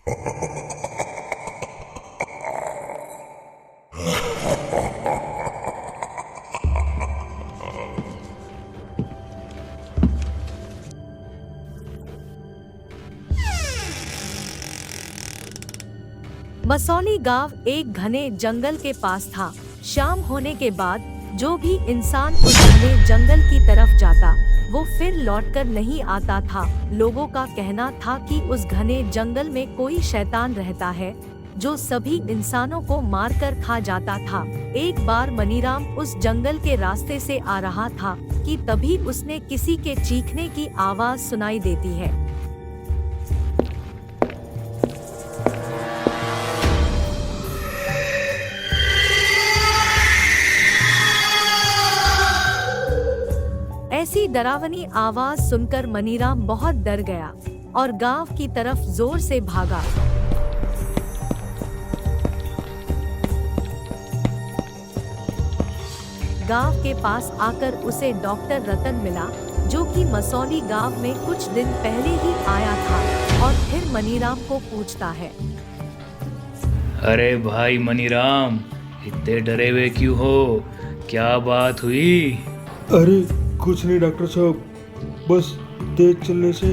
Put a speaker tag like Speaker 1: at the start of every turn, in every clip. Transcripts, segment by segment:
Speaker 1: मसौली गांव एक घने जंगल के पास था। शाम होने के बाद जो भी इंसान उस घने जंगल की तरफ जाता वो फिर लौटकर नहीं आता था। लोगों का कहना था कि उस घने जंगल में कोई शैतान रहता है जो सभी इंसानों को मारकर खा जाता था। एक बार मनीराम उस जंगल के रास्ते से आ रहा था कि तभी उसने किसी के चीखने की आवाज सुनाई देती है। ऐसी डरावनी आवाज सुनकर मनीराम बहुत डर गया और गांव की तरफ जोर से भागा। गांव के पास आकर उसे डॉक्टर रतन मिला, जो कि मसौली गांव में कुछ दिन पहले ही आया था और फिर मनीराम को पूछता है।
Speaker 2: अरे भाई मनीराम, इतने डरे हुए क्यों हो? क्या बात हुई?
Speaker 3: अरे कुछ नहीं डॉक्टर साहब, बस तेज चलने से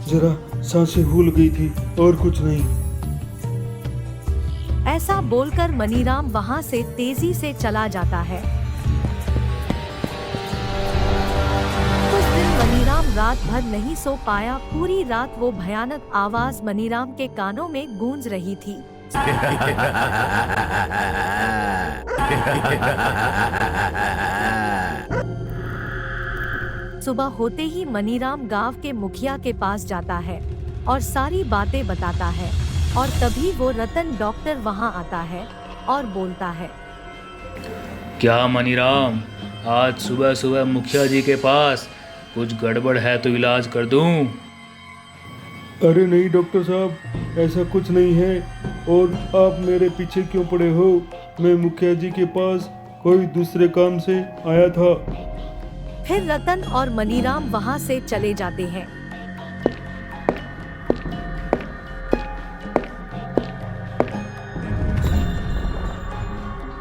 Speaker 3: जरा सांसें फूल गई थी और कुछ नहीं।
Speaker 1: ऐसा बोलकर मनीराम वहां से तेजी से चला जाता है। उस दिन मनीराम रात भर नहीं सो पाया। पूरी रात वो भयानक आवाज मनीराम के कानों में गूंज रही थी। सुबह होते ही मनीराम गांव के मुखिया के पास जाता है और सारी बातें बताता है और तभी वो रतन डॉक्टर वहां आता है और बोलता है।
Speaker 2: क्या मनीराम, आज सुबह सुबह मुखिया जी के पास? कुछ गड़बड़ है तो इलाज कर दूं?
Speaker 3: अरे नहीं डॉक्टर साहब, ऐसा कुछ नहीं है। और आप मेरे पीछे क्यों पड़े हो? मैं मुखिया जी के पास कोई दूसरे काम से आया था।
Speaker 1: फिर रतन और मनीराम वहां से चले जाते हैं।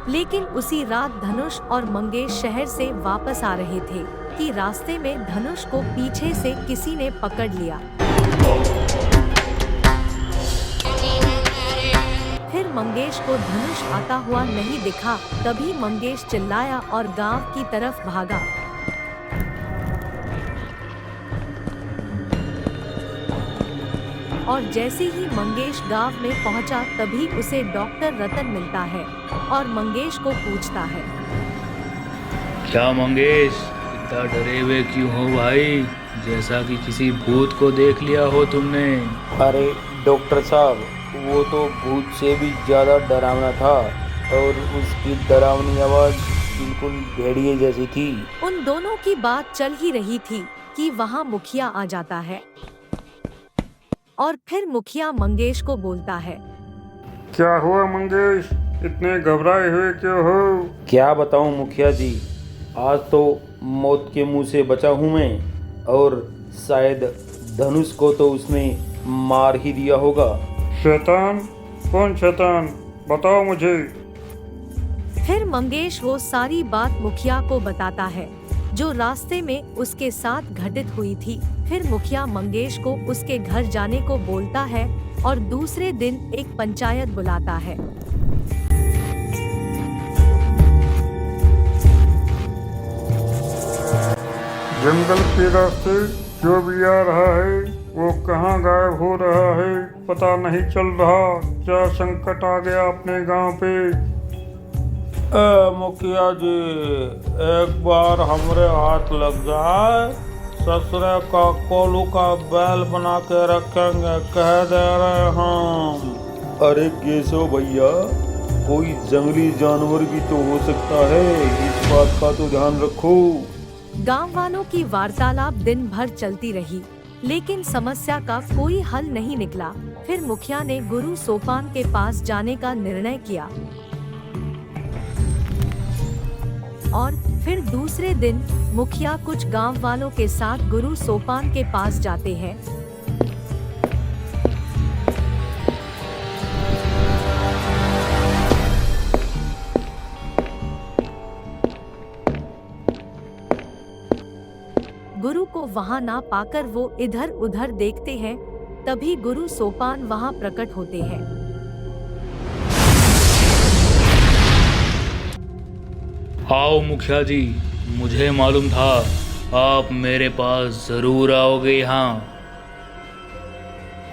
Speaker 1: लेकिन उसी रात धनुष और मंगेश शहर से वापस आ रहे थे कि रास्ते में धनुष को पीछे से किसी ने पकड़ लिया। फिर मंगेश को धनुष आता हुआ नहीं दिखा। तभी मंगेश चिल्लाया और गांव की तरफ भागा। और जैसे ही मंगेश गांव में पहुंचा तभी उसे डॉक्टर रतन मिलता है और मंगेश को पूछता है।
Speaker 2: क्या मंगेश, इतना डरे हुए क्यों हो भाई? जैसा कि किसी भूत को देख लिया हो तुमने।
Speaker 4: अरे डॉक्टर साहब, वो तो भूत से भी ज़्यादा डरावना था और उसकी डरावनी आवाज़ बिल्कुल भेड़िए जैसी थी।
Speaker 1: उन दोनों की बात चल ही रही थी कि वहां मुखिया आ जाता है और फिर मुखिया मंगेश को बोलता है।
Speaker 3: क्या हुआ मंगेश, इतने घबराए हुए क्यों हो?
Speaker 4: क्या बताऊं मुखिया जी, आज तो मौत के मुंह से बचा हूं मैं और शायद धनुष को तो उसने मार ही दिया होगा।
Speaker 3: शैतान? कौन शैतान? बताओ मुझे।
Speaker 1: फिर मंगेश वो सारी बात मुखिया को बताता है जो रास्ते में उसके साथ घटित हुई थी। फिर मुखिया मंगेश को उसके घर जाने को बोलता है और दूसरे दिन एक पंचायत बुलाता है।
Speaker 3: जंगल के रास्ते जो भी आ रहा है वो कहाँ गायब हो रहा है, पता नहीं चल रहा। क्या संकट आ गया अपने गांव पे?
Speaker 5: मुखिया जी, एक बार हमरे हाथ लग जाए, ससुरे का कोलू का बैल बना के रखेंगे, कह दे रहे हम।
Speaker 3: अरे केशव भैया, कोई जंगली जानवर भी तो हो सकता है, इस बात का तो ध्यान रखो।
Speaker 1: गांव वालों की वार्तालाप दिन भर चलती रही, लेकिन समस्या का कोई हल नहीं निकला। फिर मुखिया ने गुरु सोपान के पास जाने का निर्णय किया और फिर दूसरे दिन मुखिया कुछ गांव वालों के साथ गुरु सोपान के पास जाते हैं। वहां ना पाकर वो इधर उधर देखते हैं। तभी गुरु सोपान वहां प्रकट होते हैं।
Speaker 2: आओ मुखिया जी, मुझे मालूम था आप मेरे पास जरूर आओगे यहाँ।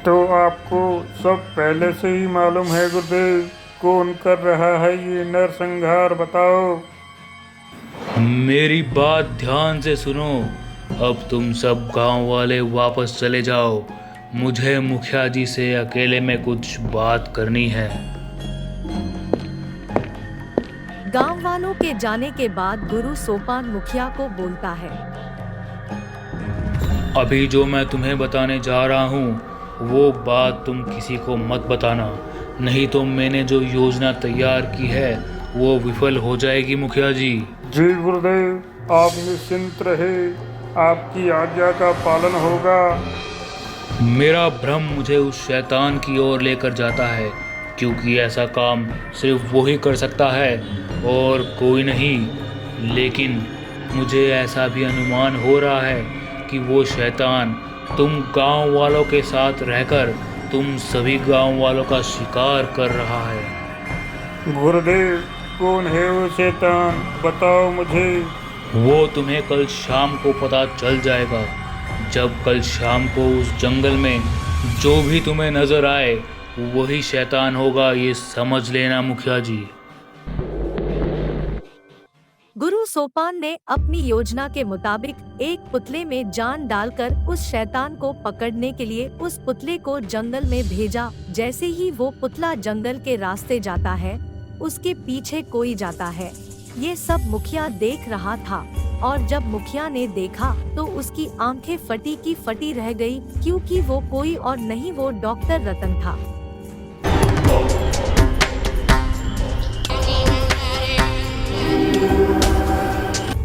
Speaker 5: तो आपको सब पहले से ही मालूम है गुरुदेव, कौन कर रहा है ये नरसंहार, बताओ।
Speaker 2: मेरी बात ध्यान से सुनो। अब तुम सब गांव वाले वापस चले जाओ। मुझे मुखिया जी से अकेले में कुछ बात करनी है।
Speaker 1: गांव वालों के जाने के बाद गुरु सोपान मुखिया को बोलता है।
Speaker 2: अभी जो मैं तुम्हें बताने जा रहा हूँ वो बात तुम किसी को मत बताना, नहीं तो मैंने जो योजना तैयार की है वो विफल हो जाएगी मुखिया जी।
Speaker 5: जी गुरुदेव, आप निश्चिंत रहे, आपकी आज्ञा का पालन होगा।
Speaker 2: मेरा भ्रम मुझे उस शैतान की ओर लेकर जाता है, क्योंकि ऐसा काम सिर्फ वो ही कर सकता है और कोई नहीं। लेकिन मुझे ऐसा भी अनुमान हो रहा है कि वो शैतान तुम गांव वालों के साथ रहकर तुम सभी गांव वालों का शिकार कर रहा है।
Speaker 5: गुरुदेव, कौन है वो शैतान, बताओ मुझे।
Speaker 2: वो तुम्हें कल शाम को पता चल जाएगा। जब कल शाम को उस जंगल में जो भी तुम्हें नजर आए वही शैतान होगा, ये समझ लेना मुखिया जी।
Speaker 1: गुरु सोपान ने अपनी योजना के मुताबिक एक पुतले में जान डालकर उस शैतान को पकड़ने के लिए उस पुतले को जंगल में भेजा। जैसे ही वो पुतला जंगल के रास्ते जाता है, उसके पीछे कोई जाता है। ये सब मुखिया देख रहा था और जब मुखिया ने देखा तो उसकी आंखें फटी की फटी रह गई, क्योंकि वो कोई और नहीं, वो डॉक्टर रतन था।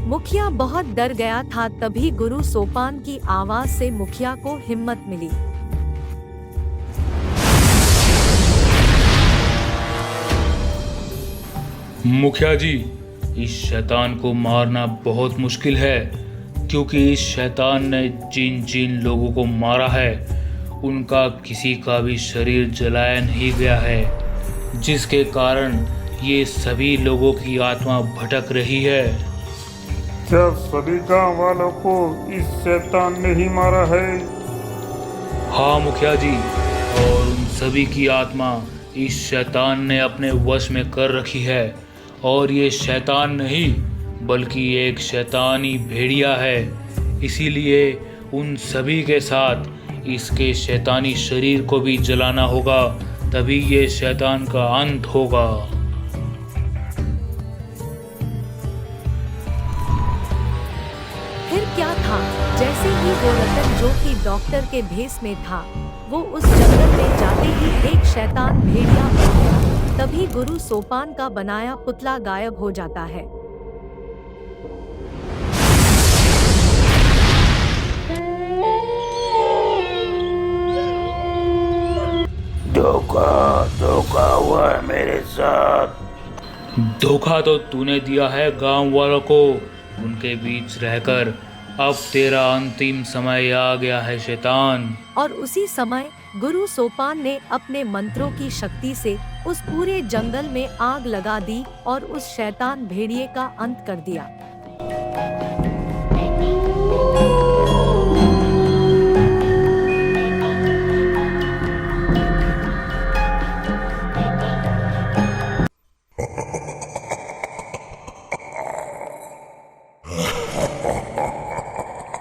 Speaker 1: मुखिया बहुत डर गया था। तभी गुरु सोपान की आवाज से मुखिया को हिम्मत मिली।
Speaker 2: मुखिया जी, इस शैतान को मारना बहुत मुश्किल है, क्योंकि इस शैतान ने जिन जिन लोगों को मारा है उनका किसी का भी शरीर जलाया नहीं गया है, जिसके कारण ये सभी लोगों की आत्मा भटक रही है।
Speaker 5: क्या सभी गांव वालों को इस शैतान ने ही मारा है?
Speaker 2: हाँ मुखिया जी, और उन सभी की आत्मा इस शैतान ने अपने वश में कर रखी है। और ये शैतान नहीं बल्कि एक शैतानी भेड़िया है, इसीलिए उन सभी के साथ इसके शैतानी शरीर को भी जलाना होगा, तभी ये शैतान का अंत होगा।
Speaker 1: फिर क्या था, जैसे ही वो रतन जो कि डॉक्टर के भेष में था, वो उस जंगल में जाते ही एक शैतान भेड़िया बन गया। तभी गुरु सोपान का बनाया पुतला गायब हो जाता है।
Speaker 4: धोखा हुआ है मेरे साथ।
Speaker 2: धोखा तो तूने दिया है गांव वालों को, उनके बीच रहकर। अब तेरा अंतिम समय आ गया है शैतान।
Speaker 1: और उसी समय गुरु सोपान ने अपने मंत्रों की शक्ति से उस पूरे जंगल में आग लगा दी और उस शैतान भेड़िए का अंत कर दिया।